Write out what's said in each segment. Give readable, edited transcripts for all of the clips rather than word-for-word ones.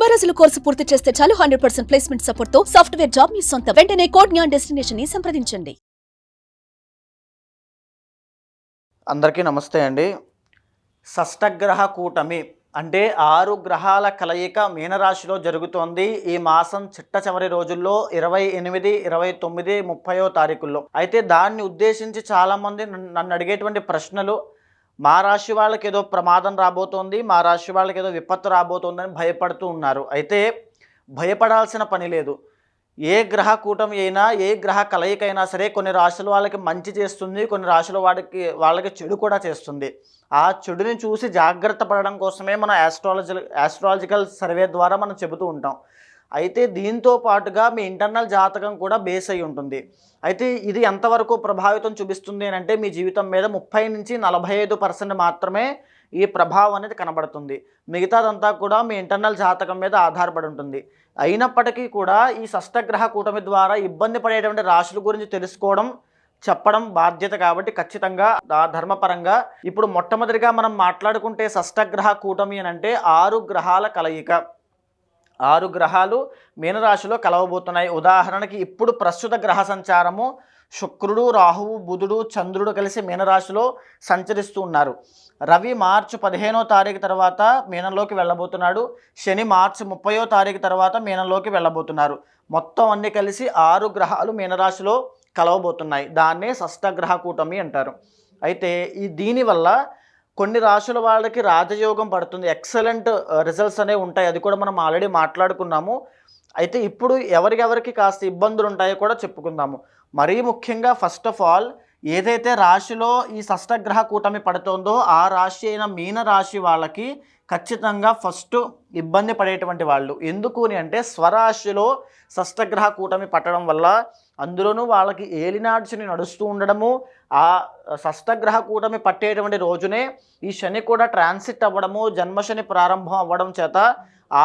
90 రోజుల కోర్సు పూర్తి చేస్తే చాలు 100% ప్లేస్మెంట్ సపోర్ట్ తో సాఫ్ట్వేర్ జాబ్ మీ సొంతం. వెంటనే కోడ్ జ్ఞాన్ డెస్టినేషన్ ని సంప్రదించండి. అందరికీ నమస్తే అండి. షష్టగ్రహ కూటమి అంటే 6 గ్రహాల కలయిక మీనరాశిలో జరుగుతోంది. ఈ మాసం చిట్ట చివరి రోజుల్లో 28, 29, 30వ తారీఖుల్లో. అయితే దాన్ని ఉద్దేశించి చాలామంది నన్ను అడిగేటువంటి ప్రశ్నలు, మా రాశి వాళ్ళకి ఏదో ప్రమాదం రాబోతోంది, మా రాశి వాళ్ళకి ఏదో విపత్తు రాబోతోందని భయపడుతూ ఉన్నారు. అయితే భయపడాల్సిన పని లేదు. ఏ గ్రహ కూటమి అయినా, ఏ గ్రహ కలయిక అయినా సరే కొన్ని రాశుల వాళ్ళకి మంచి చేస్తుంది, కొన్ని రాశుల వాళ్ళకి చెడు కూడా చేస్తుంది. ఆ చెడుని చూసి జాగ్రత్త పడడం కోసమే మన ఆస్ట్రాలజికల్ సర్వే ద్వారా మనం చెబుతూ ఉంటాం. అయితే దీంతో పాటుగా మీ ఇంటర్నల్ జాతకం కూడా బేస్ అయి ఉంటుంది. అయితే ఇది ఎంతవరకు ప్రభావితం చూపిస్తుంది అని అంటే, మీ జీవితం మీద 30 నుంచి 45% మాత్రమే ఈ ప్రభావం అనేది కనబడుతుంది. మిగతాదంతా కూడా మీ ఇంటర్నల్ జాతకం మీద ఆధారపడి ఉంటుంది. అయినప్పటికీ కూడా ఈ షష్టగ్రహ కూటమి ద్వారా ఇబ్బంది పడేటువంటి రాశుల గురించి తెలుసుకోవడం, చెప్పడం బాధ్యత. కాబట్టి ఖచ్చితంగా ధర్మపరంగా ఇప్పుడు మొట్టమొదటిగా మనం మాట్లాడుకుంటే షష్టగ్రహ కూటమి అని అంటే 6 గ్రహాల కలయిక. 6 గ్రహాలు మీనరాశిలో కలవబోతున్నాయి. ఉదాహరణకి ఇప్పుడు ప్రస్తుత గ్రహ సంచారము శుక్రుడు, రాహువు, బుధుడు, చంద్రుడు కలిసి మీనరాశిలో సంచరిస్తూ ఉన్నారు. రవి మార్చి 15వ తారీఖు తర్వాత మీనంలోకి వెళ్ళబోతున్నాడు. శని మార్చి 30వ తారీఖు తర్వాత మీనంలోకి వెళ్ళబోతున్నారు. మొత్తం అన్నీ కలిసి 6 గ్రహాలు మీనరాశిలో కలవబోతున్నాయి. దాన్నే షష్టగ్రహ కూటమి అంటారు. అయితే దీనివల్ల కొన్ని రాశుల వాళ్ళకి రాజయోగం పడుతుంది. ఎక్సలెంట్ రిజల్ట్స్ అనేవి ఉంటాయి. అది కూడా మనం ఆల్రెడీ మాట్లాడుకున్నాము. అయితే ఇప్పుడు ఎవరికి కాస్త ఇబ్బందులు ఉంటాయో కూడా చెప్పుకుందాము. మరీ ముఖ్యంగా ఫస్ట్ ఆఫ్ ఆల్ ఏదైతే రాశిలో ఈ షష్టగ్రహ కూటమి పడుతోందో ఆ రాశి అయిన మీన రాశి వాళ్ళకి ఖచ్చితంగా ఫస్ట్ ఇబ్బంది పడేటువంటి వాళ్ళు. ఎందుకు అని అంటే, స్వరాశిలో షష్టగ్రహ కూటమి పట్టడం వల్ల, అందులోనూ వాళ్ళకి ఏలినాటి శని నడుస్తూ ఉండడము, ఆ షష్టగ్రహ కూటమి పట్టేటువంటి రోజునే ఈ శని కూడా ట్రాన్సిట్ అవ్వడము, జన్మశని ప్రారంభం అవ్వడం చేత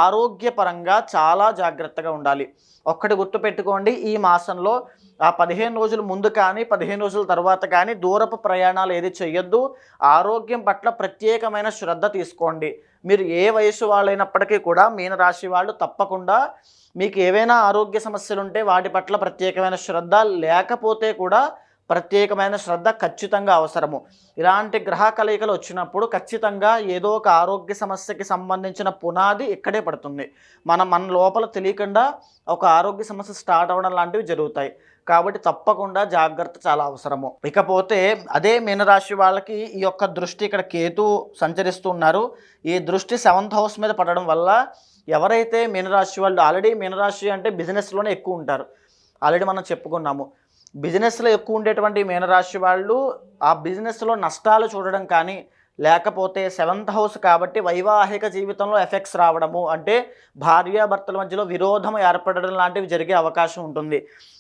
ఆరోగ్యపరంగా చాలా జాగ్రత్తగా ఉండాలి. ఒక్కటి గుర్తుపెట్టుకోండి, ఈ మాసంలో ఆ 15 రోజుల ముందు కానీ 15 రోజుల తర్వాత కానీ దూరపు ప్రయాణాలు ఏది చేయొద్దు. ఆరోగ్యం పట్ల ప్రత్యేకమైన శ్రద్ధ తీసుకోండి. మీరు ఏ వయసు వాళ్ళైనప్పటికీ కూడా మీనరాశి వాళ్ళు తప్పకుండా మీకు ఏవైనా ఆరోగ్య సమస్యలు ఉంటే వాటి పట్ల ప్రత్యేకమైన శ్రద్ధ, లేకపోతే కూడా ప్రత్యేకమైన శ్రద్ధ ఖచ్చితంగా అవసరము. ఇలాంటి గ్రహ కలయికలు వచ్చినప్పుడు ఖచ్చితంగా ఏదో ఒక ఆరోగ్య సమస్యకి సంబంధించిన పునాది ఇక్కడే పడుతుంది. మన లోపల తెలియకుండా ఒక ఆరోగ్య సమస్య స్టార్ట్ అవ్వడం లాంటివి జరుగుతాయి. కాబట్టి తప్పకుండా జాగ్రత్త చాలా అవసరము. ఇకపోతే అదే మీనరాశి వాళ్ళకి ఈ యొక్క దృష్టి, ఇక్కడ కేతు సంచరిస్తూ ఉన్నారు. ఈ దృష్టి 7th హౌస్ మీద పడడం వల్ల ఎవరైతే మీనరాశి వాళ్ళు, ఆల్రెడీ మీనరాశి అంటే బిజినెస్లోనే ఎక్కువ ఉంటారు, ఆల్రెడీ మనం చెప్పుకున్నాము. బిజినెస్లో ఎక్కువ ఉండేటువంటి మీనరాశి వాళ్ళు ఆ బిజినెస్లో నష్టాలు చూడడం కానీ, లేకపోతే 7th హౌస్ కాబట్టి వైవాహిక జీవితంలో ఎఫెక్ట్స్ రావడము, అంటే భార్యాభర్తల మధ్యలో విరోధం ఏర్పడడం లాంటివి జరిగే అవకాశం ఉంటుంది.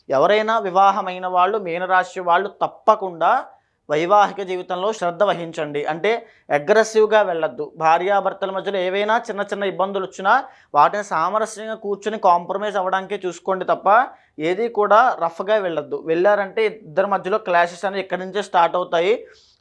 ఎవరైనా వివాహమైన వాళ్ళు, మీనరాశి వాళ్ళు తప్పకుండా వైవాహిక జీవితంలో శ్రద్ధ వహించండి. అంటే అగ్రెసివ్గా వెళ్ళొద్దు. భార్యాభర్తల మధ్యలో ఏవైనా చిన్న చిన్న ఇబ్బందులు వచ్చినా వాటిని సామరస్యంగా కూర్చొని కాంప్రమైజ్ అవ్వడానికే చూసుకోండి తప్ప ఏది కూడా రఫ్గా వెళ్ళొద్దు. వెళ్ళారంటే ఇద్దరి మధ్యలో క్లాషెస్ అనేవి ఇక్కడి నుంచే స్టార్ట్ అవుతాయి.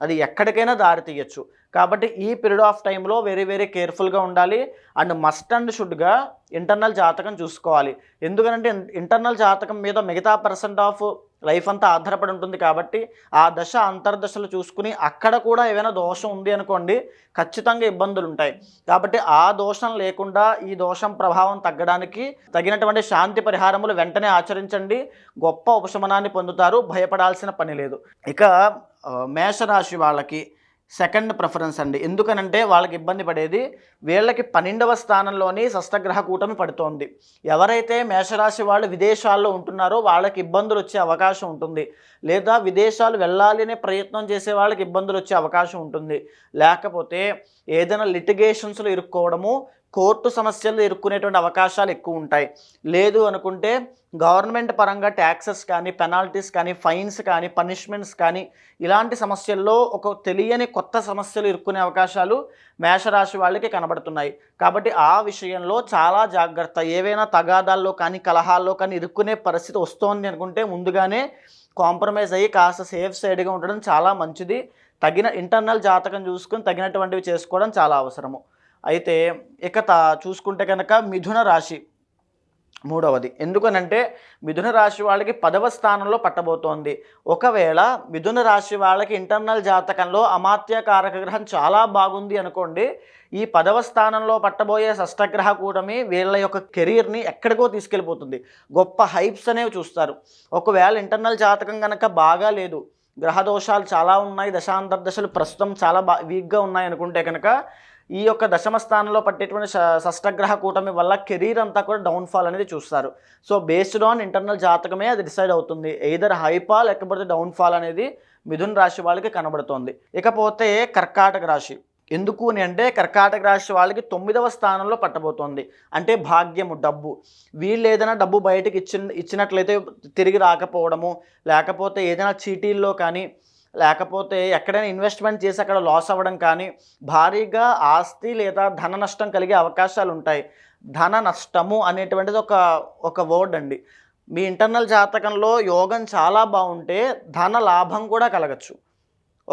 అది ఎక్కడికైనా దారి తీయచ్చు. కాబట్టి ఈ పీరియడ్ ఆఫ్ టైంలో వెరీ కేర్ఫుల్గా ఉండాలి. అండ్ మస్ట్ అండ్ షుడ్గా ఇంటర్నల్ జాతకం చూసుకోవాలి. ఎందుకంటే ఇంటర్నల్ జాతకం మీద మిగతా పర్సెంట్ ఆఫ్ లైఫ్ అంతా ఆధారపడి ఉంటుంది. కాబట్టి ఆ దశ అంతర్దశలు చూసుకుని అక్కడ కూడా ఏమైనా దోషం ఉంది అనుకోండి, ఖచ్చితంగా ఇబ్బందులు ఉంటాయి. కాబట్టి ఆ దోషం లేకుండా ఈ దోషం ప్రభావం తగ్గడానికి తగినటువంటి శాంతి పరిహారములు వెంటనే ఆచరించండి. గొప్ప ఉపశమనాన్ని పొందుతారు. భయపడాల్సిన పని లేదు. ఇక మేషరాశి వాళ్ళకి సెకండ్ ప్రిఫరెన్స్ అండి. ఎందుకనంటే వాళ్ళకి ఇబ్బంది పడేది, వీళ్ళకి 12వ స్థానంలోని షష్టగ్రహ కూటమి పడుతోంది. ఎవరైతే మేషరాశి వాళ్ళు విదేశాల్లో ఉంటున్నారో వాళ్ళకి ఇబ్బందులు వచ్చే అవకాశం ఉంటుంది. లేదా విదేశాలు వెళ్ళాలి అనే ప్రయత్నం చేసే వాళ్ళకి ఇబ్బందులు వచ్చే అవకాశం ఉంటుంది. లేకపోతే ఏదైనా లిటిగేషన్స్లో ఇరుక్కోవడము, కోర్టు సమస్యలు ఇరుక్కునేటువంటి అవకాశాలు ఎక్కువ ఉంటాయి. లేదు అనుకుంటే గవర్నమెంట్ పరంగా ట్యాక్సెస్ కానీ, పెనాల్టీస్ కానీ, ఫైన్స్ కానీ, పనిష్మెంట్స్ కానీ, ఇలాంటి సమస్యల్లో ఒక తెలియని కొత్త సమస్యలు ఇరుక్కునే అవకాశాలు మేషరాశి వాళ్ళకి కనబడుతున్నాయి. కాబట్టి ఆ విషయంలో చాలా జాగ్రత్త. ఏవైనా తగాదాల్లో కానీ, కలహాల్లో కానీ ఇరుక్కునే పరిస్థితి వస్తోంది అనుకుంటే ముందుగానే కాంప్రమైజ్ అయ్యి కాస్త సేఫ్ సైడ్గా ఉండడం చాలా మంచిది. తగిన ఇంటర్నల్ జాతకం చూసుకుని తగినటువంటివి చేసుకోవడం చాలా అవసరము. అయితే ఇక చూసుకుంటే కనుక మిథున రాశి మూడవది. ఎందుకనంటే మిథున రాశి వాళ్ళకి 10వ స్థానంలో పట్టబోతోంది. ఒకవేళ మిథున రాశి వాళ్ళకి ఇంటర్నల్ జాతకంలో అమాత్య కారక గ్రహం చాలా బాగుంది అనుకోండి, ఈ 10వ స్థానంలో పట్టబోయే షష్టగ్రహ కూటమి వీళ్ళ యొక్క కెరీర్ని ఎక్కడికో తీసుకెళ్ళిపోతుంది. గొప్ప హైప్స్ అనేవి చూస్తారు. ఒకవేళ ఇంటర్నల్ జాతకం కనుక బాగా లేదు, గ్రహ దోషాలు చాలా ఉన్నాయి, దశాంతర్దశలు ప్రస్తుతం చాలా వీక్గా ఉన్నాయి అనుకుంటే కనుక ఈ యొక్క దశమ స్థానంలో పట్టేటువంటి షష్టగ్రహ కూటమి వల్ల కెరీర్ అంతా కూడా డౌన్ఫాల్ అనేది చూస్తారు. సో బేస్డ్ ఆన్ ఇంటర్నల్ జాతకమే అది డిసైడ్ అవుతుంది. ఎయిదర్ హైపా లేకపోతే డౌన్ఫాల్ అనేది మిథున రాశి వాళ్ళకి కనబడుతోంది. ఇకపోతే కర్కాటక రాశి. ఎందుకు అని అంటే కర్కాటక రాశి వాళ్ళకి 9వ స్థానంలో పట్టబోతోంది. అంటే భాగ్యము, డబ్బు. వీళ్ళు ఏదైనా డబ్బు బయటకు ఇచ్చినట్లయితే తిరిగి రాకపోవడము, లేకపోతే ఏదైనా చీటీల్లో కానీ, లేకపోతే ఎక్కడైనా ఇన్వెస్ట్మెంట్ చేసి అక్కడ లాస్ అవ్వడం కానీ, భారీగా ఆస్తి లేదా ధన నష్టం కలిగే అవకాశాలు ఉంటాయి. ధన నష్టము అనేటువంటిది ఒక వర్డ్ అండి. మీ ఇంటర్నల్ జాతకంలో యోగం చాలా బాగుంటే ధన లాభం కూడా కలగచ్చు.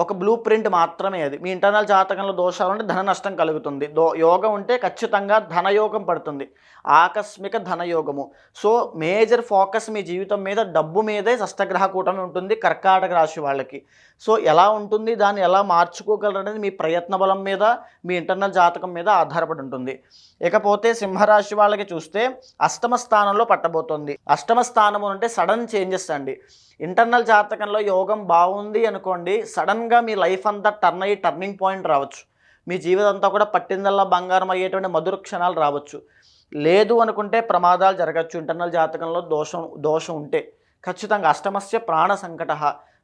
ఒక బ్లూ ప్రింట్ మాత్రమే అది. మీ ఇంటర్నల్ జాతకంలో దోషాలు ఉంటే ధన నష్టం కలుగుతుంది. యోగం ఉంటే ఖచ్చితంగా ధనయోగం పడుతుంది, ఆకస్మిక ధనయోగము. సో మేజర్ ఫోకస్ మీ జీవితం మీద, డబ్బు మీదే షష్టగ్రహ కూటమి ఉంటుంది కర్కాటక రాశి వాళ్ళకి. సో ఎలా ఉంటుంది, దాన్ని ఎలా మార్చుకోగలరు అనేది మీ ప్రయత్న బలం మీద, మీ ఇంటర్నల్ జాతకం మీద ఆధారపడి ఉంటుంది. ఇకపోతే సింహరాశి వాళ్ళకి చూస్తే 8వ స్థానంలో పట్టబోతోంది. 8వ స్థానము అంటే సడన్ చేంజెస్ అండి. ఇంటర్నల్ జాతకంలో యోగం బాగుంది అనుకోండి, సడన్గా మీ లైఫ్ అంతా టర్నింగ్ పాయింట్ రావచ్చు. మీ జీవితం అంతా కూడా పట్టిందల్లా బంగారం అయ్యేటువంటి మధుర క్షణాలు రావచ్చు. లేదు అనుకుంటే ప్రమాదాలు జరగచ్చు. ఇంటర్నల్ జాతకంలో దోషం ఉంటే ఖచ్చితంగా అష్టమస్య ప్రాణ సంకట.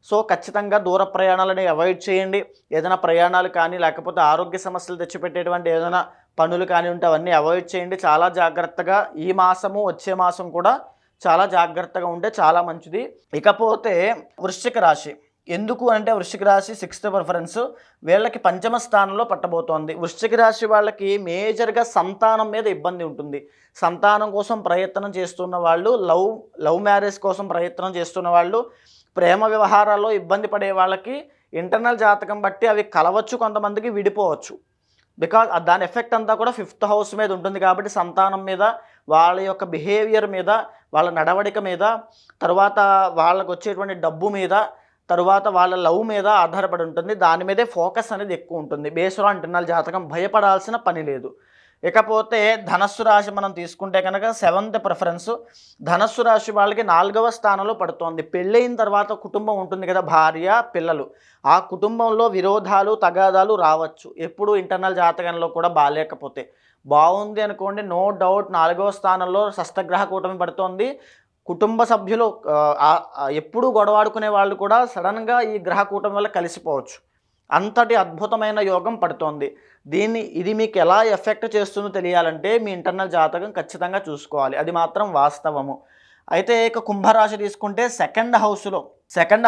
సో ఖచ్చితంగా దూర ప్రయాణాలని అవాయిడ్ చేయండి. ఏదైనా ప్రయాణాలు కానీ, లేకపోతే ఆరోగ్య సమస్యలు తెచ్చిపెట్టేటువంటి ఏదైనా పనులు కానీ ఉంటే అవన్నీ అవాయిడ్ చేయండి. చాలా జాగ్రత్తగా ఈ మాసము, వచ్చే మాసం కూడా చాలా జాగ్రత్తగా ఉంటే చాలా మంచిది. ఇకపోతే వృశ్చిక రాశి. ఎందుకు అంటే వృశ్చిక రాశి 6th ప్రిఫరెన్స్ వీళ్ళకి 5వ స్థానంలో పట్టబోతోంది. వృశ్చిక రాశి వాళ్ళకి మేజర్గా సంతానం మీద ఇబ్బంది ఉంటుంది. సంతానం కోసం ప్రయత్నం చేస్తున్న వాళ్ళు, లవ్ మ్యారేజ్ కోసం ప్రయత్నం చేస్తున్న వాళ్ళు, ప్రేమ వ్యవహారాల్లో ఇబ్బంది పడే వాళ్ళకి ఇంటర్నల్ జాతకం బట్టి అవి కలవచ్చు, కొంతమందికి విడిపోవచ్చు. బికాజ్ దాని ఎఫెక్ట్ అంతా కూడా 5th హౌస్ మీద ఉంటుంది. కాబట్టి సంతానం మీద, వాళ్ళ యొక్క బిహేవియర్ మీద, వాళ్ళ నడవడిక మీద, తర్వాత వాళ్ళకు వచ్చేటువంటి డబ్బు మీద, తరువాత వాళ్ళ లవ్ మీద ఆధారపడి ఉంటుంది. దాని మీదే ఫోకస్ అనేది ఎక్కువ ఉంటుంది. బేస్డ్ ఆన్ ఇంటర్నల్ జాతకం, భయపడాల్సిన పని లేదు. ఇకపోతే ధనస్సు రాశి మనం తీసుకుంటే కనుక 7th ప్రిఫరెన్స్. ధనస్సు రాశి వాళ్ళకి 4వ స్థానంలో పడుతోంది. పెళ్ళైన తర్వాత కుటుంబం ఉంటుంది కదా, భార్య పిల్లలు. ఆ కుటుంబంలో విరోధాలు, తగాదాలు రావచ్చు. ఎప్పుడు ఇంటర్నల్ జాతకంలో కూడా బాగాలేకపోతే. బాగుంది అనుకోండి, నో డౌట్ 4వ స్థానంలో షష్టగ్రహ కూటమి పడుతోంది. కుటుంబ సభ్యులు ఎప్పుడూ గొడవాడుకునే వాళ్ళు కూడా సడన్గా ఈ గ్రహ కూటమి వల్ల కలిసిపోవచ్చు. అంతటి అద్భుతమైన యోగం పడుతోంది. ఇది మీకు ఎలా ఎఫెక్ట్ చేస్తుందో తెలియాలంటే మీ ఇంటర్నల్ జాతకం ఖచ్చితంగా చూసుకోవాలి. అది మాత్రం వాస్తవము. అయితే ఇక కుంభరాశి తీసుకుంటే సెకండ్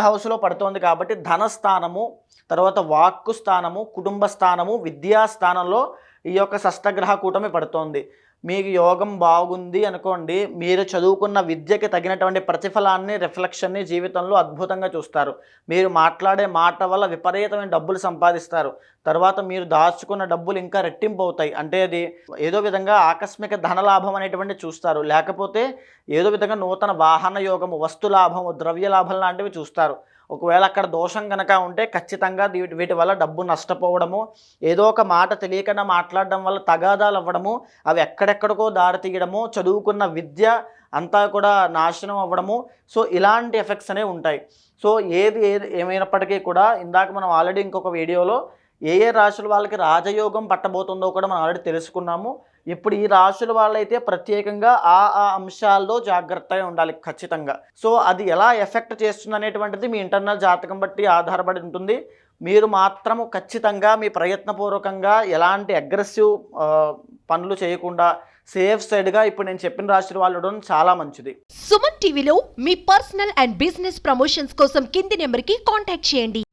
హౌస్లో పడుతోంది కాబట్టి ధనస్థానము, తర్వాత వాక్కు స్థానము, కుటుంబ స్థానము, విద్యా స్థానంలో ఈ యొక్క షష్టగ్రహ కూటమి పడుతోంది. మీకు యోగం బాగుంది అనుకోండి, మీరు చదువుకున్న విద్యకి తగినటువంటి ప్రతిఫలాన్ని, రిఫ్లెక్షన్ని జీవితంలో అద్భుతంగా చూస్తారు. మీరు మాట్లాడే మాట వల్ల విపరీతమైన డబ్బులు సంపాదిస్తారు. తర్వాత మీరు దాచుకున్న డబ్బులు ఇంకా రెట్టింపు అవుతాయి. అంటే అది ఏదో విధంగా ఆకస్మిక ధనలాభం అనేటువంటి చూస్తారు. లేకపోతే ఏదో విధంగా నూతన వాహన యోగము, వస్తు లాభము, ద్రవ్య లాభం లాంటివి చూస్తారు. ఒకవేళ అక్కడ దోషం కనుక ఉంటే ఖచ్చితంగా వీటి వల్ల డబ్బు నష్టపోవడము, ఏదో ఒక మాట తెలియకుండా మాట్లాడడం వల్ల తగాదాలు అవ్వడము, అవి ఎక్కడెక్కడికో దారి తీయడము, చదువుకున్న విద్య అంతా కూడా నాశనం అవ్వడము. సో ఇలాంటి ఎఫెక్ట్స్ అనేవి ఉంటాయి. సో ఏది ఏమైనప్పటికీ కూడా ఇందాక మనం ఆల్రెడీ ఇంకొక వీడియోలో ఏ రాశుల వాళ్ళకి రాజయోగం పట్టబోతుందో కూడా మనం ఆల్రెడీ తెలుసుకున్నాము. ఇప్పుడు ఈ రాశుల వాళ్ళైతే ప్రత్యేకంగా ఆ అంశాల్లో జాగ్రత్తగా ఉండాలి ఖచ్చితంగా. సో అది ఎలా ఎఫెక్ట్ చేస్తుంది అనేటువంటిది మీ ఇంటర్నల్ జాతకం బట్టి ఆధారపడి ఉంటుంది. మీరు మాత్రము ఖచ్చితంగా మీ ప్రయత్నపూర్వకంగా ఎలాంటి అగ్రెసివ్ పనులు చేయకుండా సేఫ్ సైడ్గా ఇప్పుడు నేను చెప్పిన రాశుల వాళ్ళు ఉండడం చాలా మంచిది. సుమన్ టీవీలో మీ పర్సనల్ అండ్ బిజినెస్ ప్రమోషన్స్ కోసం కింది నెంబర్కి కాంటాక్ట్ చేయండి.